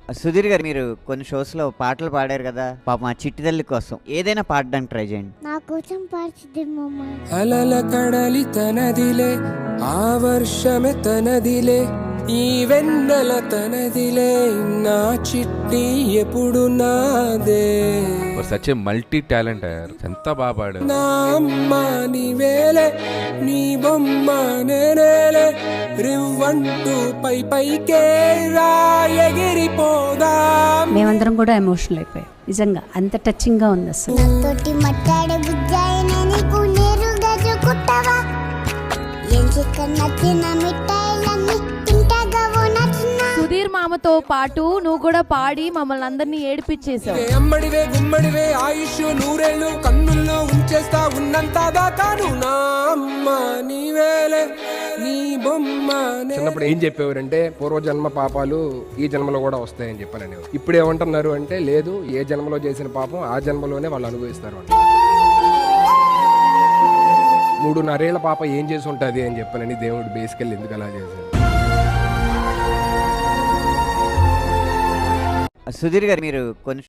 సుధీర్ గారు, మీరు కొన్ని షోస్‌లో పాటలు పాడారు కదా! పాపం ఆ చిట్టి తల్లి కోసం ఏదైనా పాడడానికి ట్రై చేయండి. నా కోసం పాడుతుంది మమ్మ. అలల కడలి తనదిలే, ఆ వర్షమే తనదిలే, ఈ వెన్నెల తనదిలే, నా చిట్టి ఎప్పుడు నాదే. సచ్ ఏ మల్టీ టాలెంట్ ఎంత బాగా పాడారు. నా అమ్మ నీవేలే, నీ బొమ్మ నేనేలే, రివ్వంటూ పై పైకే రా ఎగిరిపోదా. మేమందరం కూడా ఎమోషనల్ అయిపోయాం. నిజంగా అంత టచింగ్ గా ఉంది అసలు. నాతోటి మాట్లాడే బుజ్జాయిన నీకు నేరుగా చూకుట్టవా? ఏం చికెన్ నచ్చిన మిఠాయిలన్నీ తింటాగా ఓ నచ్చిన. సుధీర్ మామతో పాటు నువ్వు కూడా పాడి మమ్మల్ని అందరినీ ఏడిపించేసావు. అమ్మడివే గుమ్మడివే ఆయుష్ నూరేళ్ళు కన్నుల్లో ఉంచేస్తా ఉన్నంత దాకాను. నా అమ్మ నీవేలే, నీ బొమ్మ. చిన్నప్పుడు ఏం చెప్పేవారంటే పూర్వజన్మ పాపాలు ఈ జన్మలో కూడా వస్తాయని చెప్పారనేవారు. ఇప్పుడు ఏమంటున్నారు అంటే లేదు, ఏ జన్మలో చేసిన పాపం ఆ జన్మలోనే వాళ్ళు అనుభవిస్తారు అంట. 3.5 ఏళ్ల పాప ఏం చేసి ఉంటుంది అని చెప్పానని దేవుడు బేసికల్ ఎందుకు అలా చేశాడు. సుధీర్ గారు, మీరు కొన్ని